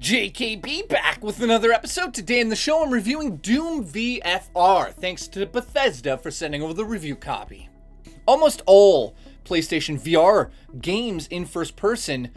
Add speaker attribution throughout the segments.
Speaker 1: JKB back with another episode. Today in the show I'm reviewing Doom VFR, thanks to Bethesda for sending over the review copy. Almost all PlayStation VR games in first person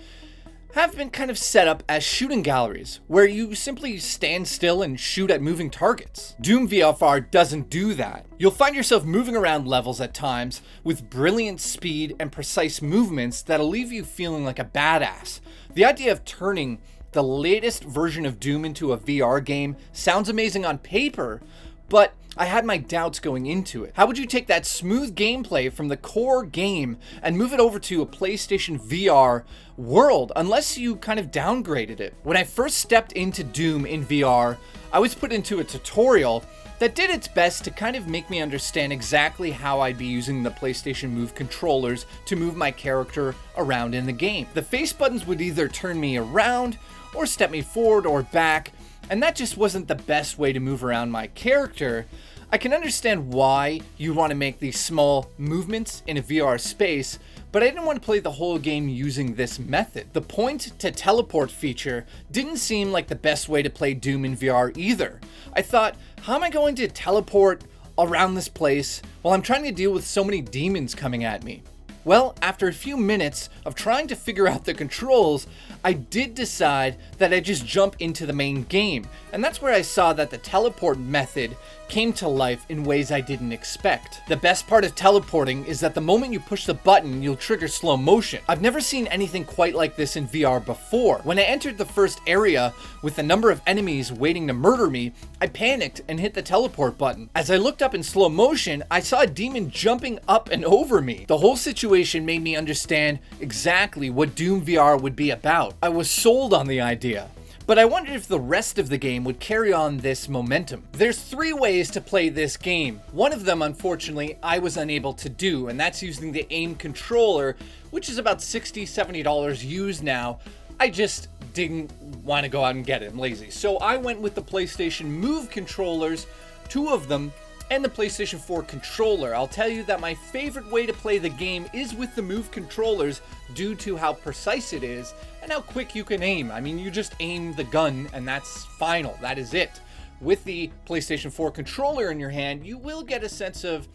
Speaker 1: have been kind of set up as shooting galleries, where you simply stand still and shoot at moving targets. Doom VFR doesn't do that. You'll find yourself moving around levels at times with brilliant speed and precise movements that'll leave you feeling like a badass. The idea of turning the latest version of Doom into a VR game sounds amazing on paper, but I had my doubts going into it. How would you take that smooth gameplay from the core game and move it over to a PlayStation VR world unless you kind of downgraded it? When I first stepped into Doom in VR, I was put into a tutorial that did its best to kind of make me understand exactly how I'd be using the PlayStation Move controllers to move my character around in the game. The face buttons would either turn me around or step me forward or back, and that just wasn't the best way to move around my character. I can understand why you want to make these small movements in a VR space, but I didn't want to play the whole game using this method. The point to teleport feature didn't seem like the best way to play Doom in VR either. I thought, how am I going to teleport around this place while I'm trying to deal with so many demons coming at me? Well, after a few minutes of trying to figure out the controls, I did decide that I'd just jump into the main game, and that's where I saw that the teleport method came to life in ways I didn't expect. The best part of teleporting is that the moment you push the button, you'll trigger slow motion. I've never seen anything quite like this in VR before. When I entered the first area with a number of enemies waiting to murder me, I panicked and hit the teleport button. As I looked up in slow motion, I saw a demon jumping up and over me. The whole situation made me understand exactly what Doom VR would be about. I was sold on the idea. But I wondered if the rest of the game would carry on this momentum. There's 3 ways to play this game. One of them, unfortunately, I was unable to do, and that's using the aim controller, which is about $60, $70 used now. I just didn't want to go out and get it. I'm lazy. So I went with the PlayStation Move controllers, 2 of them, and the PlayStation 4 controller. I'll tell you that my favorite way to play the game is with the Move controllers due to how precise it is and how quick you can aim. I mean, you just aim the gun and that's final. That is it. With the PlayStation 4 controller in your hand, you will get a sense of,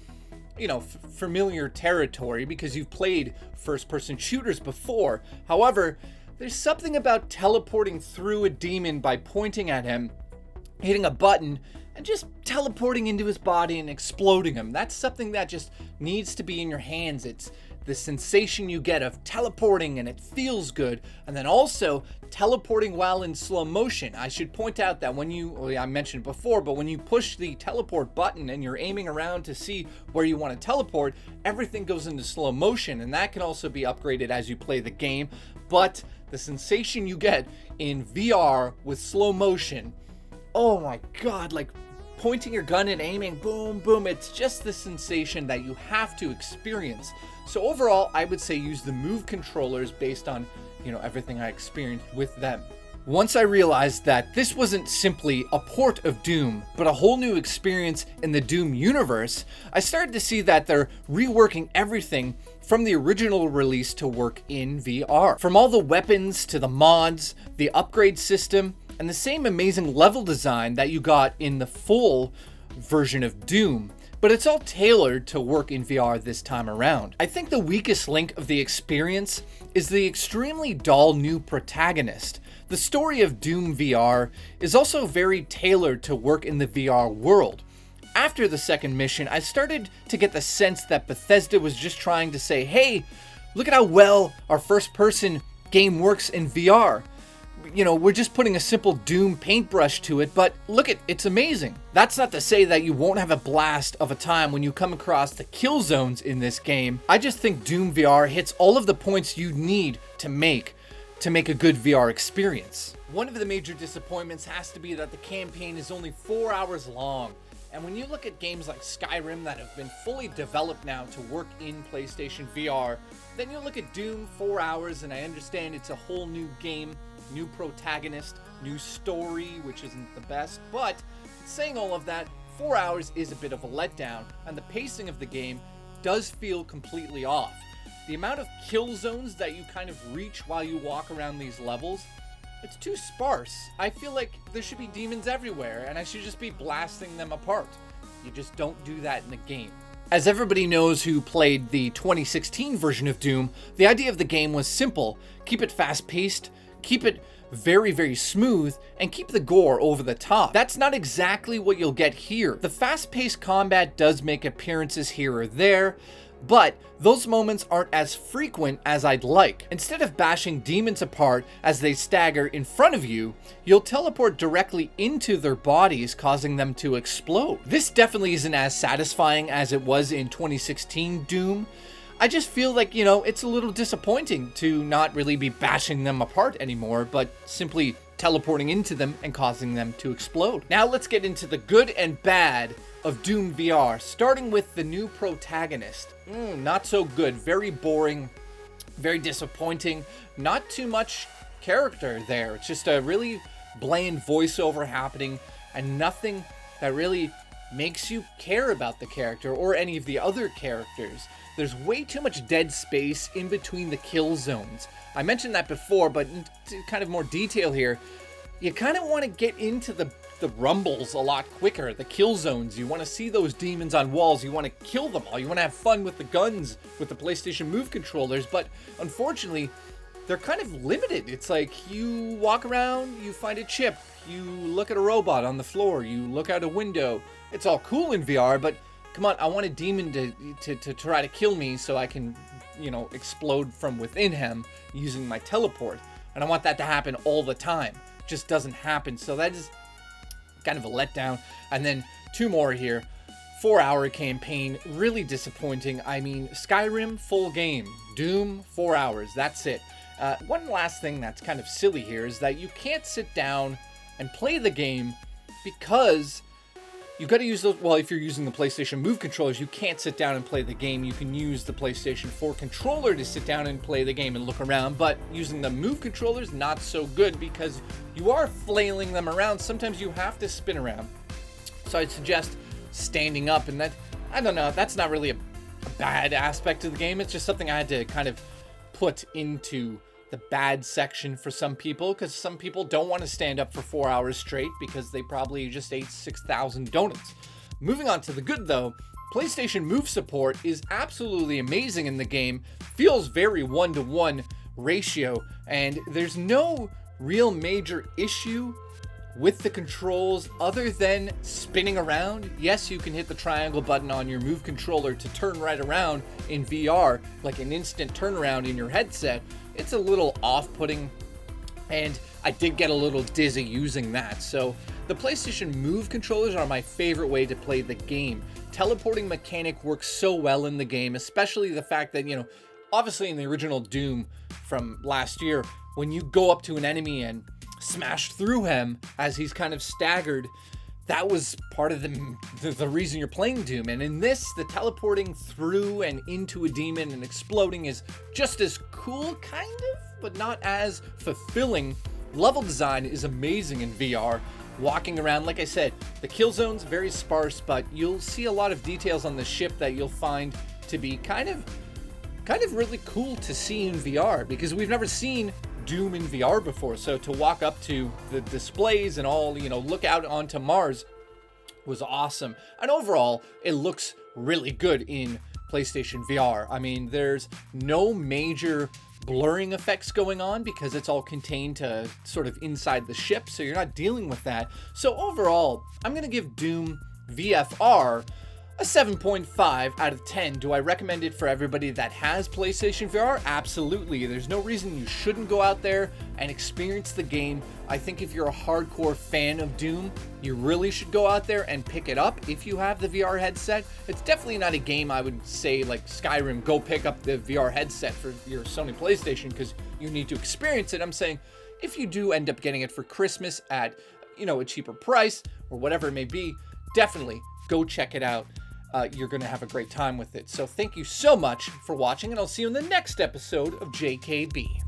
Speaker 1: familiar territory because you've played first-person shooters before. However, there's something about teleporting through a demon by pointing at him, hitting a button, and just teleporting into his body and exploding him. That's something that just needs to be in your hands. It's the sensation you get of teleporting and it feels good. And then also teleporting while in slow motion. I should point out that I mentioned it before, but when you push the teleport button and you're aiming around to see where you want to teleport, everything goes into slow motion, and that can also be upgraded as you play the game. But the sensation you get in VR with slow motion, oh my god, like pointing your gun and aiming, boom, boom, it's just the sensation that you have to experience. So overall, I would say use the Move controllers based on, everything I experienced with them. Once I realized that this wasn't simply a port of Doom, but a whole new experience in the Doom universe, I started to see that they're reworking everything from the original release to work in VR. From all the weapons to the mods, the upgrade system, and the same amazing level design that you got in the full version of Doom, but it's all tailored to work in VR this time around. I think the weakest link of the experience is the extremely dull new protagonist. The story of Doom VR is also very tailored to work in the VR world. After the second mission, I started to get the sense that Bethesda was just trying to say, hey, look at how well our first-person game works in VR. We're just putting a simple Doom paintbrush to it, but look, it's amazing. That's not to say that you won't have a blast of a time when you come across the kill zones in this game. I just think Doom VR hits all of the points you need to make a good VR experience. One of the major disappointments has to be that the campaign is only 4 hours long. And when you look at games like Skyrim that have been fully developed now to work in PlayStation VR, then you look at Doom 4 hours, and I understand it's a whole new game, new protagonist, new story, which isn't the best, but saying all of that, 4 hours is a bit of a letdown, and the pacing of the game does feel completely off. The amount of kill zones that you kind of reach while you walk around these levels It's too sparse. I feel like there should be demons everywhere, and I should just be blasting them apart. You just don't do that in the game. As everybody knows who played the 2016 version of Doom, the idea of the game was simple. Keep it fast-paced, keep it very, very smooth, and keep the gore over the top. That's not exactly what you'll get here. The fast-paced combat does make appearances here or there, but those moments aren't as frequent as I'd like. Instead of bashing demons apart as they stagger in front of you, you'll teleport directly into their bodies, causing them to explode. This definitely isn't as satisfying as it was in 2016 Doom. I just feel like, it's a little disappointing to not really be bashing them apart anymore, but simply teleporting into them and causing them to explode. Now let's get into the good and bad of Doom VR, starting with the new protagonist. Not so good, very boring, very disappointing, not too much character there. It's just a really bland voiceover happening and nothing that really makes you care about the character or any of the other characters. There's way too much dead space in between the kill zones. I mentioned that before, but in kind of more detail here, you kind of want to get into the rumbles a lot quicker, the kill zones. You want to see those demons on walls. You want to kill them all. You want to have fun with the guns, with the PlayStation Move controllers, but unfortunately, they're kind of limited. It's like you walk around, you find a chip, you look at a robot on the floor, you look out a window. It's all cool in VR, but come on, I want a demon to try to kill me so I can, explode from within him using my teleport. And I want that to happen all the time. It just doesn't happen. So that is kind of a letdown. And then two more here. 4-hour campaign, really disappointing. I mean, Skyrim, full game. Doom, 4 hours. That's it. One last thing that's kind of silly here is that you can't sit down and play the game because you've got to use those. Well, if you're using the PlayStation Move controllers, you can't sit down and play the game. You can use the PlayStation 4 controller to sit down and play the game and look around, but using the Move controllers, not so good because you are flailing them around. Sometimes you have to spin around. So I'd suggest standing up, and that, I don't know, that's not really a bad aspect of the game. It's just something I had to kind of put into the bad section for some people, because some people don't want to stand up for 4 hours straight because they probably just ate 6,000 donuts. Moving on to the good though, PlayStation Move support is absolutely amazing in the game, feels very 1-to-1 ratio, and there's no real major issue with the controls other than spinning around. Yes, you can hit the triangle button on your Move controller to turn right around in VR, like an instant turnaround in your headset. It's a little off-putting, and I did get a little dizzy using that. So the PlayStation Move controllers are my favorite way to play the game. Teleporting mechanic works so well in the game, especially the fact that, obviously in the original Doom from last year, when you go up to an enemy and smash through him as he's kind of staggered, that was part of the reason you're playing Doom. And in this, the teleporting through and into a demon and exploding is just as cool, kind of, but not as fulfilling. Level design is amazing in VR. Walking around, like I said, the kill zone's very sparse, but you'll see a lot of details on the ship that you'll find to be kind of really cool to see in VR, because we've never seen Doom in VR before. So to walk up to the displays and all, look out onto Mars was awesome. And overall, it looks really good in PlayStation VR. I mean, there's no major blurring effects going on because it's all contained to sort of inside the ship, so you're not dealing with that. So overall, I'm going to give Doom VFR a 7.5 out of 10. Do I recommend it for everybody that has PlayStation VR? Absolutely. There's no reason you shouldn't go out there and experience the game. I think if you're a hardcore fan of Doom, you really should go out there and pick it up if you have the VR headset. It's definitely not a game I would say like Skyrim, go pick up the VR headset for your Sony PlayStation because you need to experience it. I'm saying if you do end up getting it for Christmas at, a cheaper price or whatever it may be, definitely go check it out. You're going to have a great time with it. So thank you so much for watching, and I'll see you in the next episode of JKB.